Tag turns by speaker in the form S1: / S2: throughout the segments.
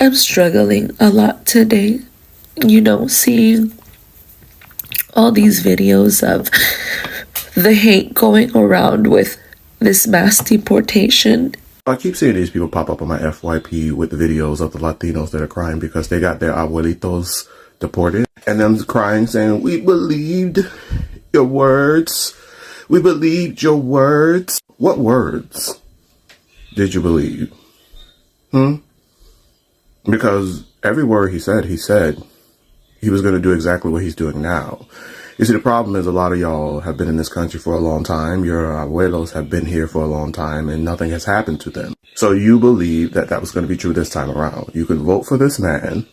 S1: I'm struggling a lot today, seeing all these videos of the hate going around with this mass deportation.
S2: I keep seeing these people pop up on my FYP with the videos of the Latinos that are crying because they got their abuelitos deported. And them crying saying, "We believed your words. We believed your words." What words did you believe? Because every word he said he was going to do exactly what he's doing now. You see, the problem is a lot of y'all have been in this country for a long time. Your abuelos have been here for a long time and nothing has happened to them. So you believe that that was going to be true this time around. You could vote for this man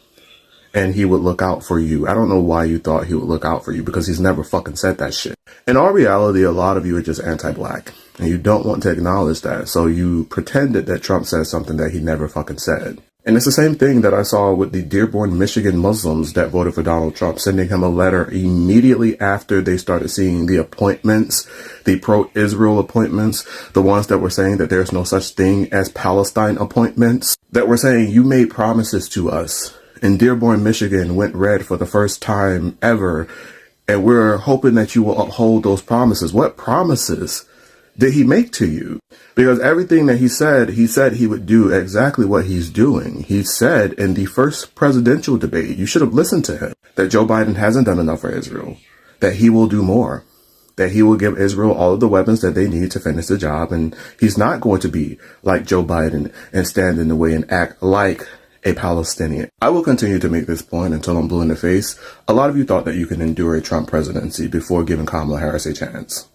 S2: and he would look out for you. I don't know why you thought he would look out for you, because he's never fucking said that shit. In all reality, a lot of you are just anti-black and you don't want to acknowledge that. So you pretended that Trump said something that he never fucking said. And it's the same thing that I saw with the Dearborn, Michigan Muslims that voted for Donald Trump, sending him a letter immediately after they started seeing the appointments, the pro-Israel appointments, the ones that were saying that there's no such thing as Palestine appointments, that were saying you made promises to us. And Dearborn, Michigan went red for the first time ever. And we're hoping that you will uphold those promises. What promises did he make to you? Because everything that he said he would do exactly what he's doing. He said in the first presidential debate, you should have listened to him, that Joe Biden hasn't done enough for Israel, that he will do more, that he will give Israel all of the weapons that they need to finish the job. And he's not going to be like Joe Biden and stand in the way and act like a Palestinian. I will continue to make this point until I'm blue in the face. A lot of you thought that you can endure a Trump presidency before giving Kamala Harris a chance.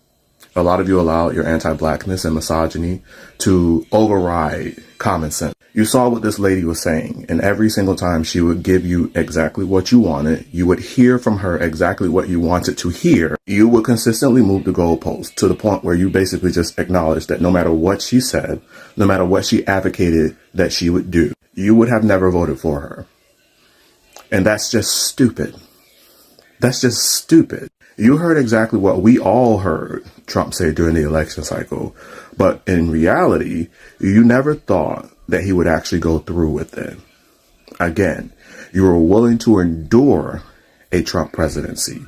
S2: A lot of you allowed your anti-blackness and misogyny to override common sense. You saw what this lady was saying, and every single time she would give you exactly what you wanted, you would hear from her exactly what you wanted to hear. You would consistently move the goalpost to the point where you basically just acknowledged that no matter what she said, no matter what she advocated that she would do, you would have never voted for her. And that's just stupid. That's just stupid. You heard exactly what we all heard Trump say during the election cycle. But in reality, you never thought that he would actually go through with it. Again, you were willing to endure a Trump presidency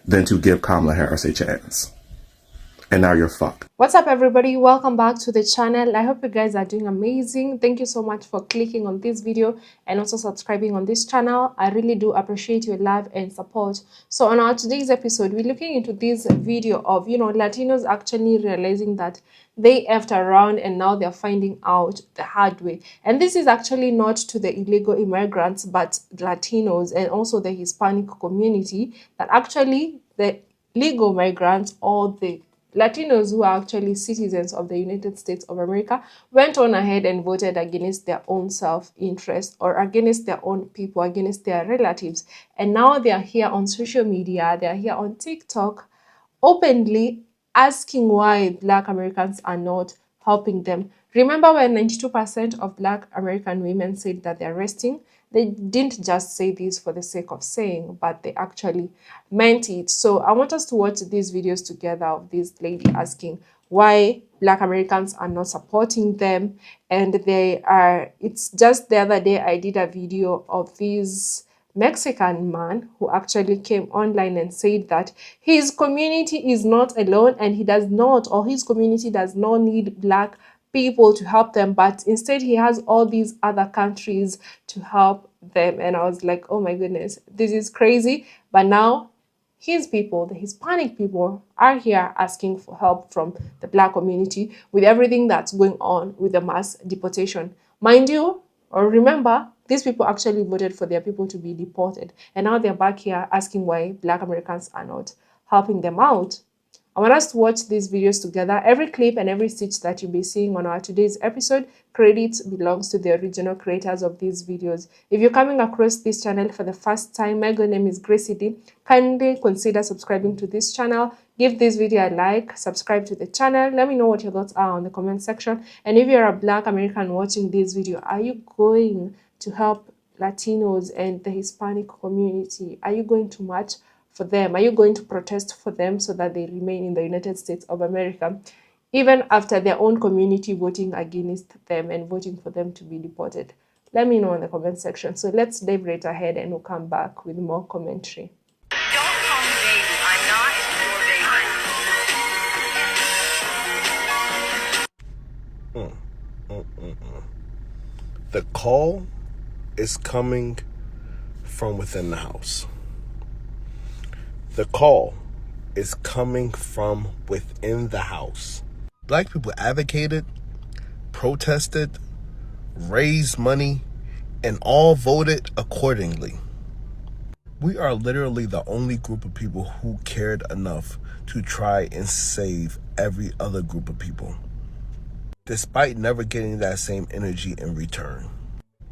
S2: than to give Kamala Harris a chance. And now you're fucked.
S3: What's up, everybody? Welcome back to the channel. I hope you guys are doing amazing. Thank you so much for clicking on this video and also subscribing on this channel. I really do appreciate your love and support. So on our today's episode, we're looking into this video of Latinos actually realizing that they effed around and now they're finding out the hard way. And this is actually not to the illegal immigrants, but Latinos and also the Hispanic community, that actually the legal migrants or the Latinos who are actually citizens of the United States of America went on ahead and voted against their own self-interest or against their own people, against their relatives. And now they are here on social media, they are here on TikTok, openly asking why Black Americans are not helping them. Remember when 92% of Black American women said that they're resting? They didn't just say this for the sake of saying, but they actually meant it. So I want us to watch these videos together of this lady asking why Black Americans are not supporting them. And it's just the other day I did a video of this Mexican man who actually came online and said that his community is not alone and he does not, or his community does not need Black people to help them, but instead he has all these other countries to help them. And I was like, oh my goodness, this is crazy. But now his people, the Hispanic people, are here asking for help from the Black community with everything that's going on with the mass deportation. Mind you, or remember, these people actually voted for their people to be deported, and now they're back here asking why Black Americans are not helping them out. I want us to watch these videos together. Every clip and every stitch that you'll be seeing on our today's episode, credit belongs to the original creators of these videos. If you're coming across this channel for the first time, my good name is Gracie D. Kindly consider subscribing to this channel. Give this video a like, subscribe to the channel. Let me know what your thoughts are on the comment section. And if you're a Black American watching this video, are you going to help Latinos and the Hispanic community? Are you going to march for them? Are you going to protest for them so that they remain in the United States of America, even after their own community voting against them and voting for them to be deported? Let me know in the comment section. So let's dive right ahead and we'll come back with more commentary.
S4: Don't call me baby. I'm not your baby.
S5: The call is coming from within the house. The call is coming from within the house. Black people advocated, protested, raised money, and all voted accordingly. We are literally the only group of people who cared enough to try and save every other group of people, despite never getting that same energy in return.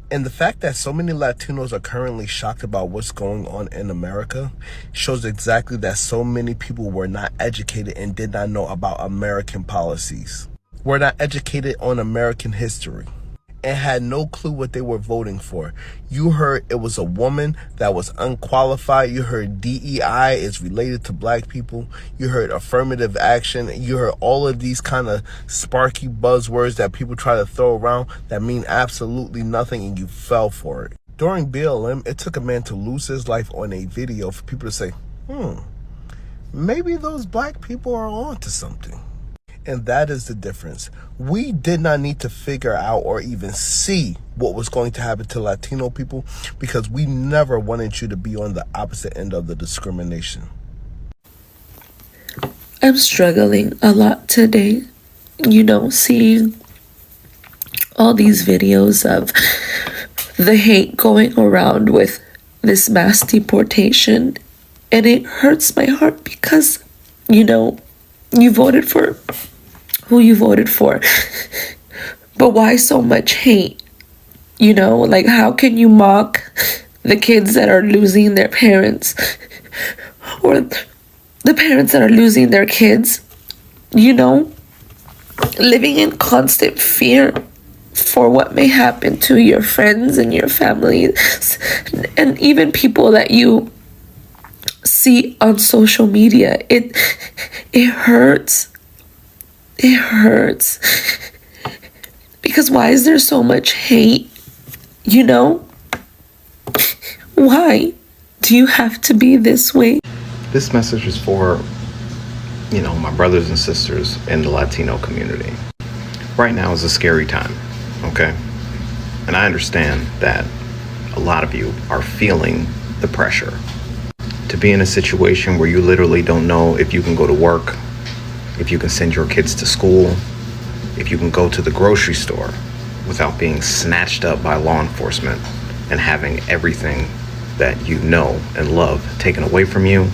S5: And the fact that so many Latinos are currently shocked about what's going on in America shows exactly that so many people were not educated and did not know about American policies, were not educated on American history, and had no clue what they were voting for. You heard it was a woman that was unqualified. You heard DEI is related to black people. You heard affirmative action. You heard all of these kind of sparky buzzwords that people try to throw around that mean absolutely nothing, and you fell for it. During BLM, it took a man to lose his life on a video for people to say, maybe those black people are on to something. And that is the difference. We did not need to figure out or even see what was going to happen to Latino people because we never wanted you to be on the opposite end of the discrimination.
S1: I'm struggling a lot today, seeing all these videos of the hate going around with this mass deportation. And it hurts my heart because, you voted for who you voted for. But why so much hate? How can you mock the kids that are losing their parents or the parents that are losing their kids, living in constant fear for what may happen to your friends and your family and even people that you see on social media. It hurts. It hurts. Because why is there so much hate? Why do you have to be this way?
S6: This message is for, my brothers and sisters in the Latino community. Right now is a scary time, okay? And I understand that a lot of you are feeling the pressure to be in a situation where you literally don't know if you can go to work, if you can send your kids to school, if you can go to the grocery store without being snatched up by law enforcement and having everything that you know and love taken away from you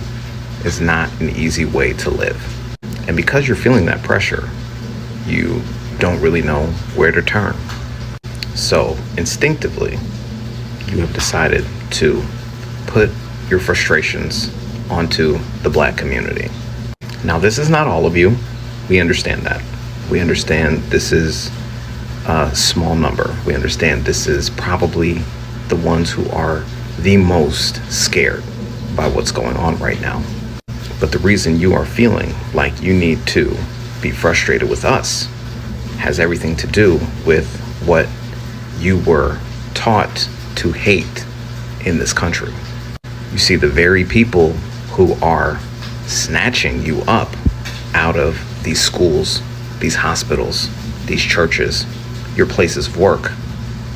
S6: is not an easy way to live. And because you're feeling that pressure, you don't really know where to turn. So instinctively, you have decided to put your frustrations onto the Black community. Now, this is not all of you. We understand that. We understand this is a small number. We understand this is probably the ones who are the most scared by what's going on right now. But the reason you are feeling like you need to be frustrated with us has everything to do with what you were taught to hate in this country. You see, the very people who are snatching you up out of these schools, these hospitals, these churches, your places of work,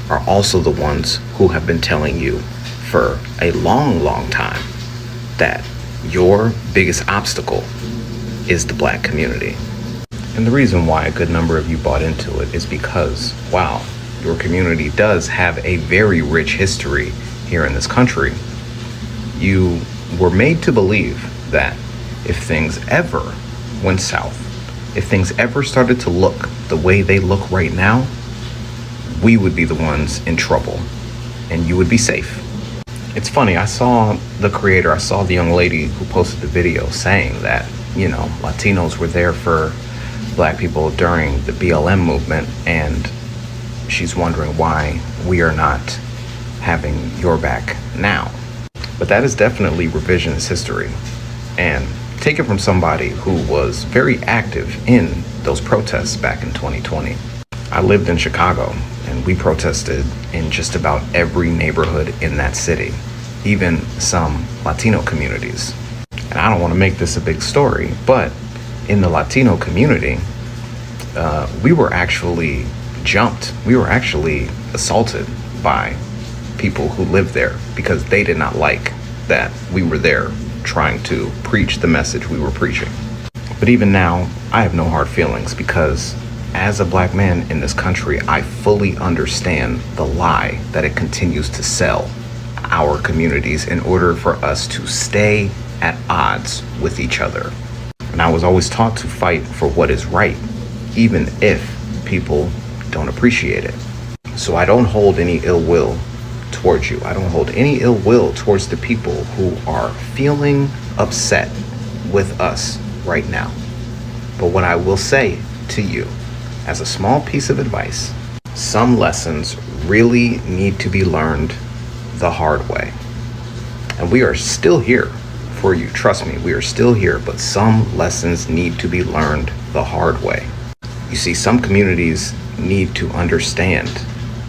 S6: are also the ones who have been telling you for a long, long time that your biggest obstacle is the Black community. And the reason why a good number of you bought into it is because, wow, your community does have a very rich history here in this country. You were made to believe that if things ever went south, if things ever started to look the way they look right now, we would be the ones in trouble and you would be safe. It's funny, I saw the young lady who posted the video saying that, Latinos were there for Black people during the BLM movement, and she's wondering why we are not having your back now. But that is definitely revisionist history. And take it from somebody who was very active in those protests back in 2020. I lived in Chicago, and and we protested in just about every neighborhood in that city, even some Latino communities. And I don't want to make this a big story, but in the Latino community, we were actually jumped. We were actually assaulted by people who lived there because they did not like that we were there trying to preach the message we were preaching. But even now, I have no hard feelings because as a black man in this country, I fully understand the lie that it continues to sell our communities in order for us to stay at odds with each other. And I was always taught to fight for what is right, even if people don't appreciate it. So I don't hold any ill will towards you. I don't hold any ill will towards the people who are feeling upset with us right now. But what I will say to you, as a small piece of advice, some lessons really need to be learned the hard way. And we are still here for you. Trust me, we are still here, but some lessons need to be learned the hard way. You see, some communities need to understand.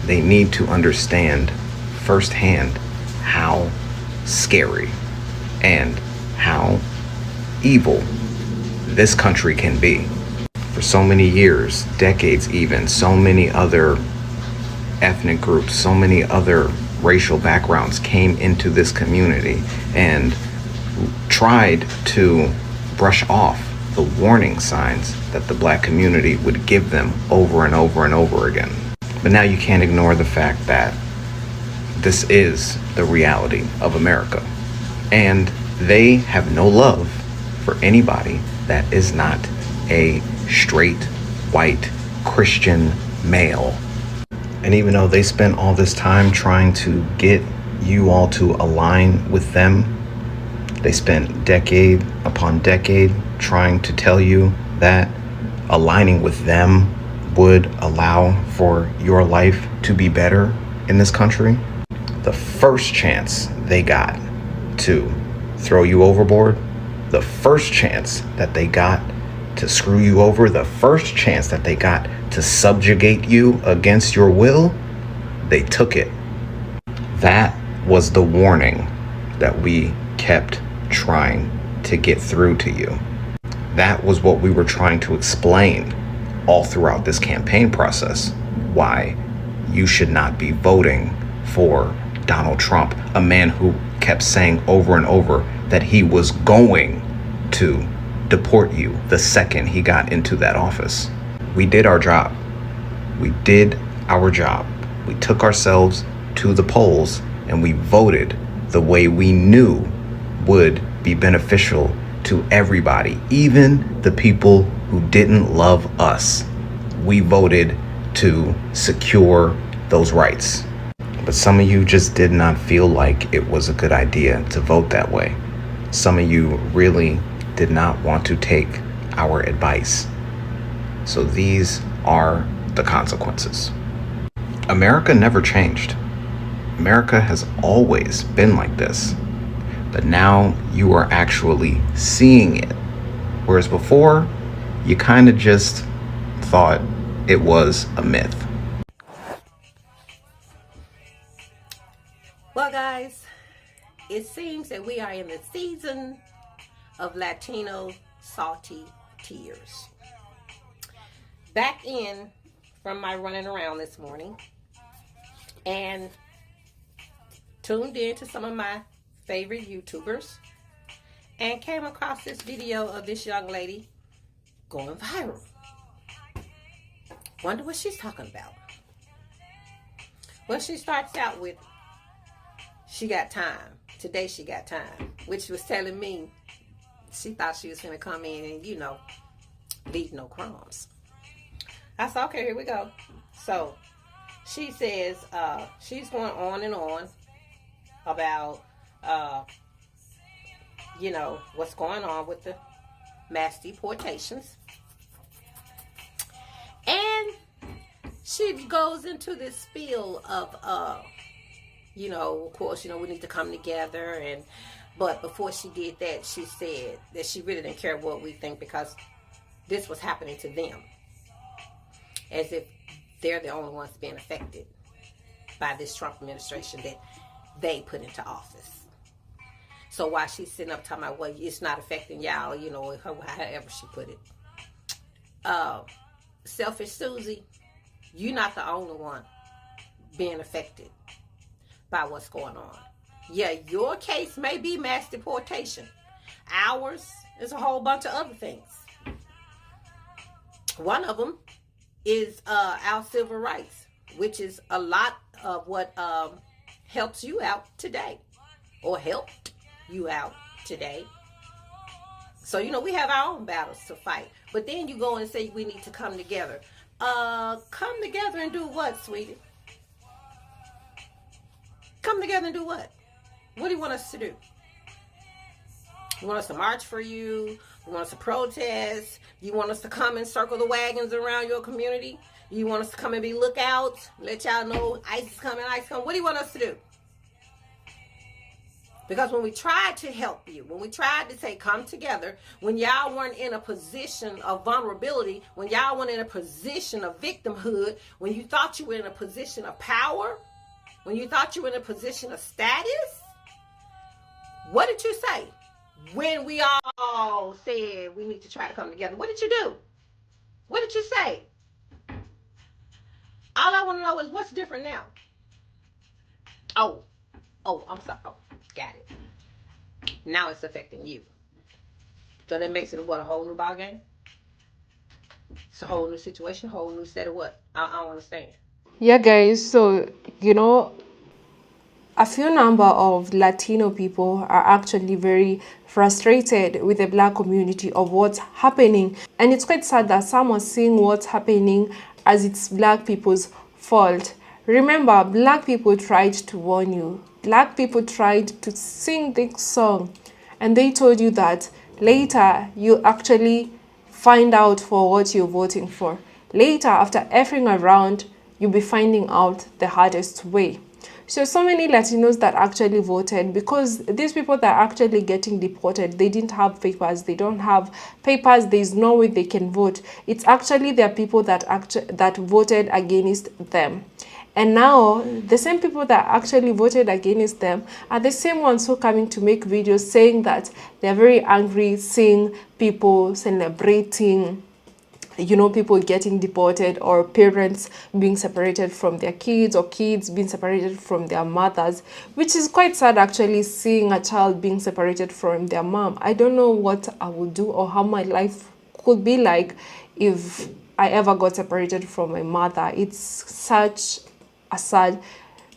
S6: They need to understand firsthand how scary and how evil this country can be. For so many years, decades even, so many other ethnic groups, so many other racial backgrounds came into this community and tried to brush off the warning signs that the black community would give them over and over and over again. But now you can't ignore the fact that this is the reality of America. And they have no love for anybody that is not a straight, white, Christian male. And even though they spent all this time trying to get you all to align with them, they spent decade upon decade trying to tell you that aligning with them would allow for your life to be better in this country. The first chance they got to throw you overboard, the first chance that they got to screw you over, the first chance that they got to subjugate you against your will, they took it. That was the warning that we kept trying to get through to you. That was what we were trying to explain all throughout this campaign process, why you should not be voting for Donald Trump, a man who kept saying over and over that he was going to deport you the second he got into that office. We did our job. We did our job. We took ourselves to the polls and we voted the way we knew would be beneficial to everybody, even the people who didn't love us. We voted to secure those rights. But some of you just did not feel like it was a good idea to vote that way. Some of you really did not want to take our advice. So these are the consequences. America never changed. America has always been like this. But now you are actually seeing it. Whereas before, you kind of just thought it was a myth.
S7: Well, guys, it seems that we are in the season of Latino salty tears. Back in from my running around this morning and tuned in to some of my favorite YouTubers and came across this video of this young lady going viral. Wonder what she's talking about. Well, she starts out with, she got time. Today she got time. Which was telling me she thought she was going to come in and, you know, leave no crumbs. I said, okay, here we go. So she says she's going on and on about, you know, what's going on with the mass deportations. And she goes into this spiel of, you know, of course, you know, we need to come together. But before she did that, she said that she really didn't care what we think because this was happening to them. As if they're the only ones being affected by this Trump administration that they put into office. So while she's sitting up talking about, well, it's not affecting y'all, you know, however she put it. Selfish Susie, you're not the only one being affected by what's going on. Yeah, your case may be mass deportation. Ours is a whole bunch of other things. One of them is our civil rights, which is a lot of what helps you out today, or helped you out today. So, you know, we have our own battles to fight. But then you go and say we need to come together. Come together and do what, sweetie? Come together and do what? What do you want us to do? You want us to march for you? You want us to protest? You want us to come and circle the wagons around your community? You want us to come and be lookouts? Let y'all know ICE is coming, ICE is coming. What do you want us to do? Because when we tried to help you, when we tried to say come together, when y'all weren't in a position of vulnerability, when y'all weren't in a position of victimhood, when you thought you were in a position of power, when you thought you were in a position of status, what did you say? When we all said we need to try to come together, what did you do? What did you say? All I want to know is what's different now. Oh, I'm sorry. Oh, got it. Now it's affecting you. So that makes it what, a whole new ball game? It's a whole new situation, a whole new set of what? I don't understand.
S3: Yeah, guys, so, you know, a few number of Latino people are actually very frustrated with the Black community of what's happening. And it's quite sad that some are seeing what's happening as it's Black people's fault. Remember, Black people tried to warn you. Black people tried to sing this song. And they told you that later you actually find out for what you're voting for. Later, after effing around, you'll be finding out the hardest way. So many Latinos that actually voted, because these people that are actually getting deported, they didn't have papers. They don't have papers. There's no way they can vote. It's actually their people that voted against them. And now, the same people that actually voted against them are the same ones who are coming to make videos saying that they're very angry seeing people celebrating, you know, people getting deported, or parents being separated from their kids, or kids being separated from their mothers, which is quite sad actually, seeing a child being separated from their mom. I don't know what I would do or how my life could be like if I ever got separated from my mother. It's such a sad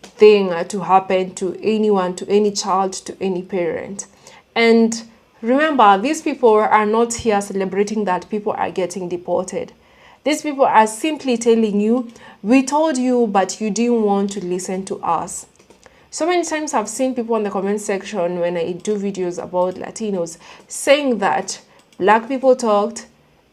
S3: thing to happen to anyone, to any child, to any parent. And remember, these people are not here celebrating that people are getting deported. These people are simply telling you, we told you, but you didn't want to listen to us. So many times I've seen people in the comment section when I do videos about Latinos saying that Black people talked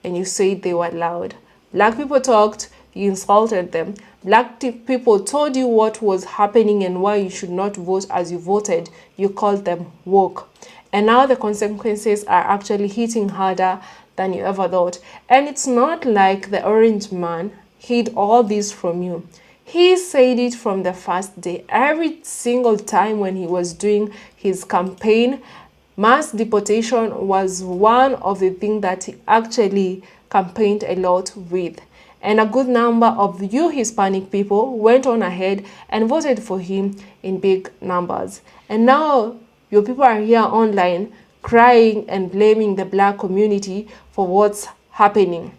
S3: and you said they were loud. Black people talked, you insulted them. Black people told you what was happening and why you should not vote as you voted. You called them woke. And now the consequences are actually hitting harder than you ever thought. And it's not like the orange man hid all this from you. He said it from the first day. Every single time when he was doing his campaign, mass deportation was one of the things that he actually campaigned a lot with. And a good number of you Hispanic people went on ahead and voted for him in big numbers. And now your people are here online crying and blaming the Black community for what's happening.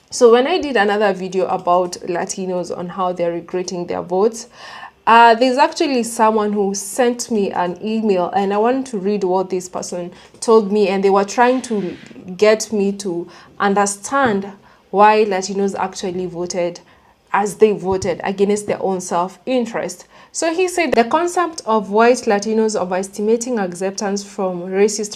S3: So when I did another video about Latinos on how they're regretting their votes, there's actually someone who sent me an email, and I want to read what this person told me. And they were trying to get me to understand why Latinos actually voted as they voted against their own self-interest. So he said the concept of white Latinos overestimating acceptance from racist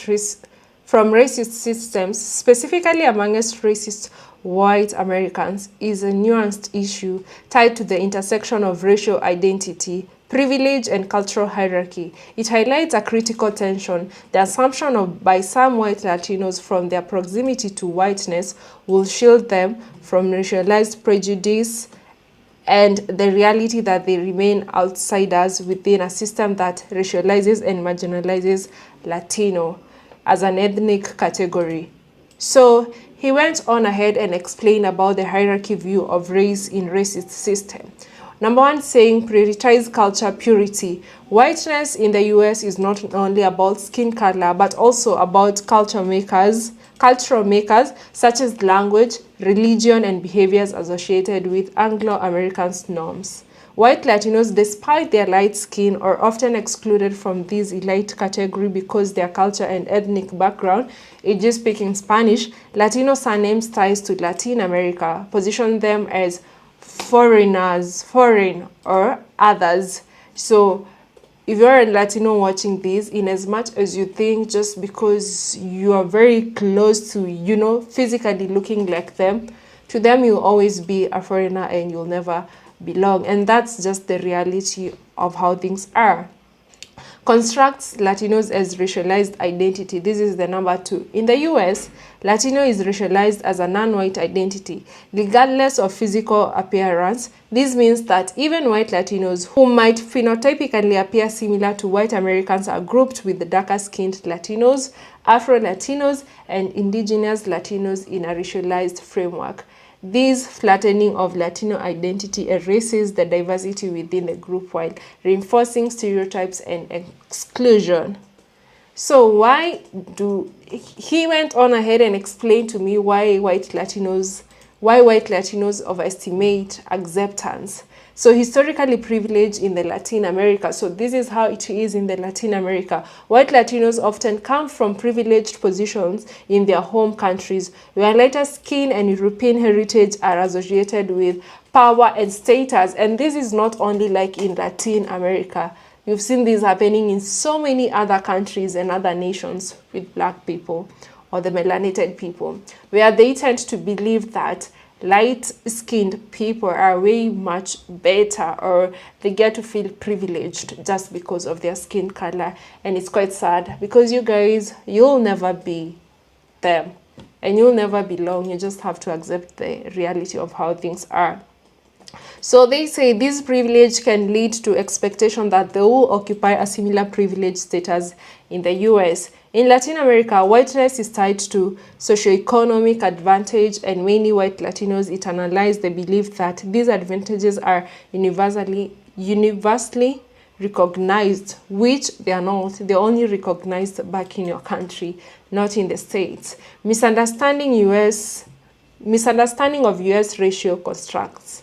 S3: systems, specifically amongst racist white Americans, is a nuanced issue tied to the intersection of racial identity, privilege, and cultural hierarchy. It highlights a critical tension. The assumption by some white Latinos from their proximity to whiteness will shield them from racialized prejudice and the reality that they remain outsiders within a system that racializes and marginalizes Latino as an ethnic category. So he went on ahead and explained about the hierarchy view of race in racist system. Number one, saying prioritize culture purity. Whiteness in the US is not only about skin color, but also about cultural makers such as language, religion, and behaviors associated with Anglo-American norms. White Latinos, despite their light skin, are often excluded from this elite category because their culture and ethnic background, e.g. speaking Spanish, Latino surnames ties to Latin America, position them as foreigners, foreign, or others. So if you're a Latino watching this, in as much as you think just because you are very close to, you know, physically looking like them, to them you'll always be a foreigner and you'll never belong. And that's just the reality of how things are. Constructs Latinos as racialized identity. This is the number 2. In the US, Latino is racialized as a non-white identity, regardless of physical appearance. This means that even white Latinos who might phenotypically appear similar to white Americans are grouped with the darker-skinned Latinos, Afro-Latinos, and indigenous Latinos in a racialized framework. This flattening of Latino identity erases the diversity within the group while reinforcing stereotypes and exclusion. So he went on ahead and explained to me why white Latinos overestimate acceptance. So historically privileged in the Latin America. So this is how it is in the Latin America. White Latinos often come from privileged positions in their home countries, where lighter skin and European heritage are associated with power and status. And this is not only like in Latin America. You've seen this happening in so many other countries and other nations with black people or the melanated people, where they tend to believe that light-skinned people are way much better, or they get to feel privileged just because of their skin color. And it's quite sad because you guys, you'll never be them and you'll never belong. You just have to accept the reality of how things are. So they say this privilege can lead to expectation that they will occupy a similar privileged status in the US. In Latin America, whiteness is tied to socioeconomic advantage, and many white Latinos internalize the belief that these advantages are universally recognized, which they are not. They're only recognized back in your country, not in the States. Misunderstanding of US racial constructs.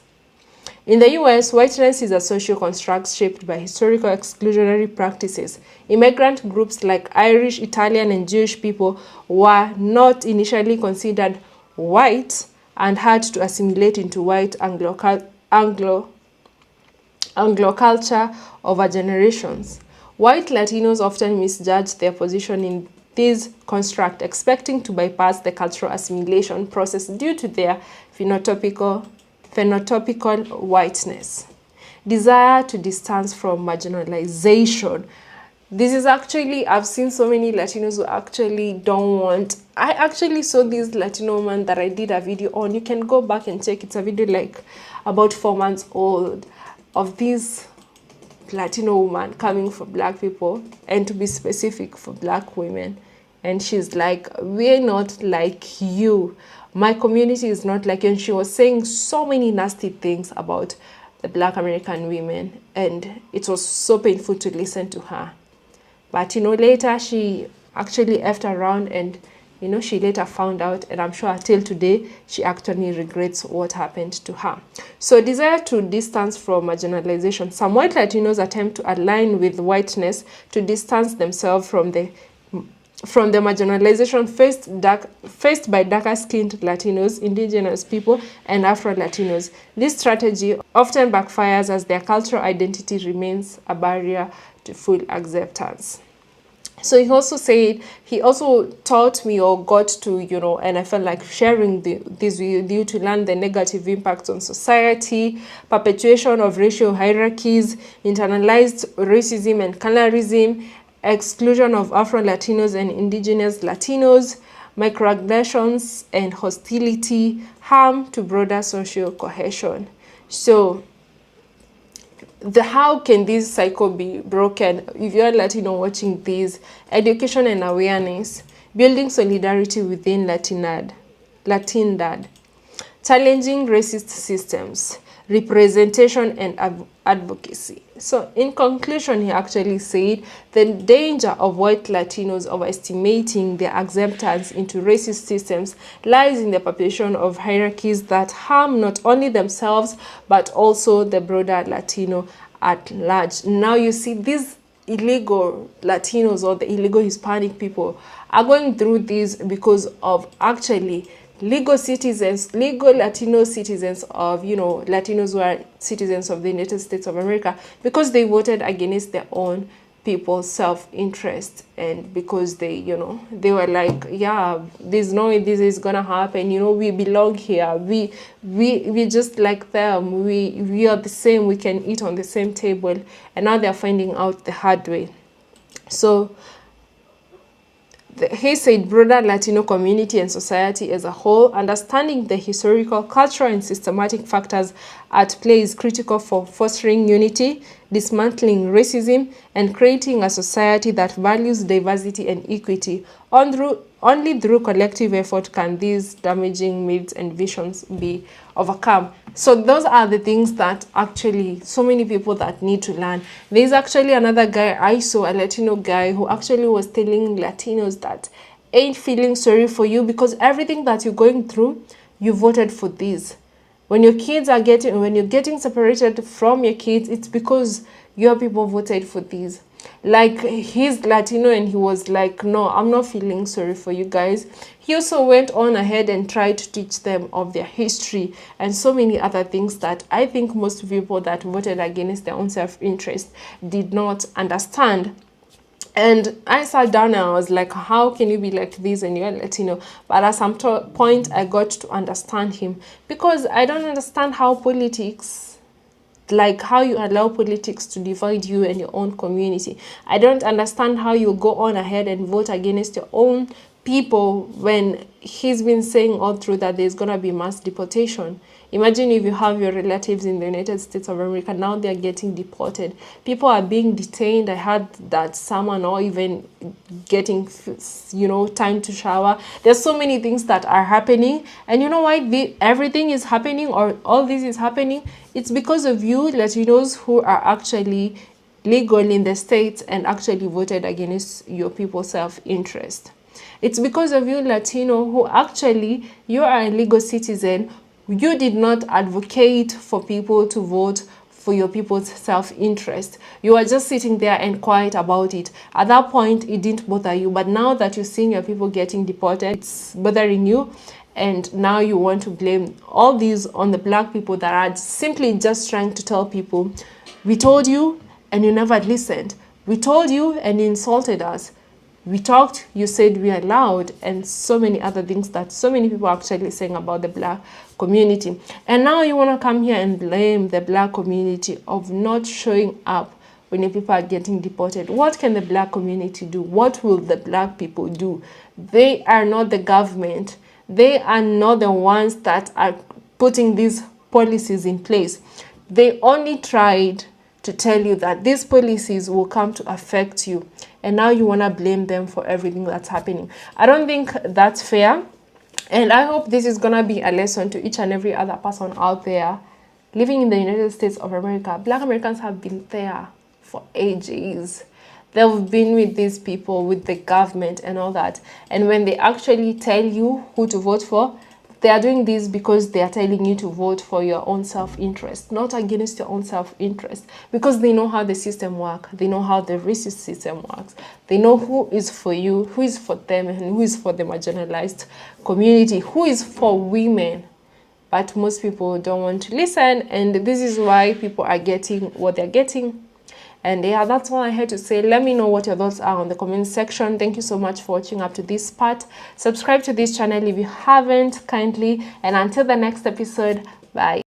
S3: In the US, whiteness is a social construct shaped by historical exclusionary practices. Immigrant groups like Irish, Italian, and Jewish people were not initially considered white and had to assimilate into white Anglo culture over generations. White Latinos often misjudge their position in this construct, expecting to bypass the cultural assimilation process due to their phenotypical whiteness. Desire to distance from marginalization. This is actually, I've seen so many Latinos who actually don't want. I actually saw this Latino woman that I did a video on. You can go back and check. It's a video like about 4 months old of this Latino woman coming for black people, and to be specific, for black women. And she's like, we're not like you. My community is not like you. And she was saying so many nasty things about the black American women. And it was so painful to listen to her. But, later she actually effed around, and, she later found out. And I'm sure till today, she actually regrets what happened to her. So desire to distance from marginalization. Some white Latinos attempt to align with whiteness to distance themselves from the marginalization faced by darker-skinned Latinos, indigenous people, and Afro-Latinos. This strategy often backfires as their cultural identity remains a barrier to full acceptance. So he also taught me, or got to, and I felt like sharing this with you to learn the negative impacts on society, perpetuation of racial hierarchies, internalized racism and colorism, exclusion of Afro-Latinos and indigenous Latinos, microaggressions and hostility, harm to broader social cohesion. So how can this cycle be broken? If you're Latino watching this, education and awareness, building solidarity within Latindad, challenging racist systems, representation and advocacy. So in conclusion, he actually said the danger of white Latinos overestimating their acceptance into racist systems lies in the perpetuation of hierarchies that harm not only themselves but also the broader Latino at large. Now you see these illegal Latinos or the illegal Hispanic people are going through this because of actually legal Latino citizens of, Latinos who are citizens of the United States of America, because they voted against their own people's self-interest, and because they were like, yeah, there's no way this is gonna happen, we belong here, we just like them, we are the same, we can eat on the same table, and now they're finding out the hard way. So he said broader Latino community and society as a whole, understanding the historical, cultural, and systematic factors at play is critical for fostering unity, dismantling racism, and creating a society that values diversity and equity. Only through collective effort can these damaging myths and visions be overcome. So those are the things that actually so many people that need to learn. There's actually another guy I saw, a Latino guy, who actually was telling Latinos that ain't feeling sorry for you because everything that you're going through, you voted for this. When you're getting separated from your kids, it's because your people voted for this. Like, he's Latino and he was like, no, I'm not feeling sorry for you guys. He also went on ahead and tried to teach them of their history and so many other things that I think most people that voted against their own self-interest did not understand. And I sat down and I was like, how can you be like this and you're Latino? But at some point, I got to understand him, because I don't understand how politics, like how you allow politics to divide you and your own community. I don't understand how you go on ahead and vote against your own people when he's been saying all through that there's going to be mass deportation. Imagine if you have your relatives in the United States of America, now they're getting deported. People are being detained. I heard that some are not even getting, time to shower. There's so many things that are happening. And you know why everything is happening, or all this is happening? It's because of you, Latinos, who are actually legal in the States and actually voted against your people's self-interest. It's because of you, Latino, who actually, you are a legal citizen. You did not advocate for people to vote for your people's self-interest. You are just sitting there and quiet about it. At that point, it didn't bother you. But now that you're seeing your people getting deported, it's bothering you. And now you want to blame all these on the black people that are simply just trying to tell people, we told you and you never listened. We told you and you insulted us. We talked, you said we are loud, and so many other things that so many people are actually saying about the black community. And now you want to come here and blame the black community of not showing up when the people are getting deported. What can the black community do? What will the black people do? They are not the government. They are not the ones that are putting these policies in place. They only tried to tell you that these policies will come to affect you. And now you want to blame them for everything that's happening. I don't think that's fair. And I hope this is going to be a lesson to each and every other person out there living in the United States of America. Black Americans have been there for ages. They've been with these people, with the government and all that. And when they actually tell you who to vote for, they are doing this because they are telling you to vote for your own self-interest, not against your own self-interest, because they know how the system works. They know how the racist system works. They know who is for you, who is for them, and who is for the marginalized community, who is for women. But most people don't want to listen, and this is why people are getting what they're getting. And yeah, that's all I had to say. Let me know what your thoughts are on the comment section. Thank you so much for watching up to this part. Subscribe to this channel if you haven't, kindly. And until the next episode, bye.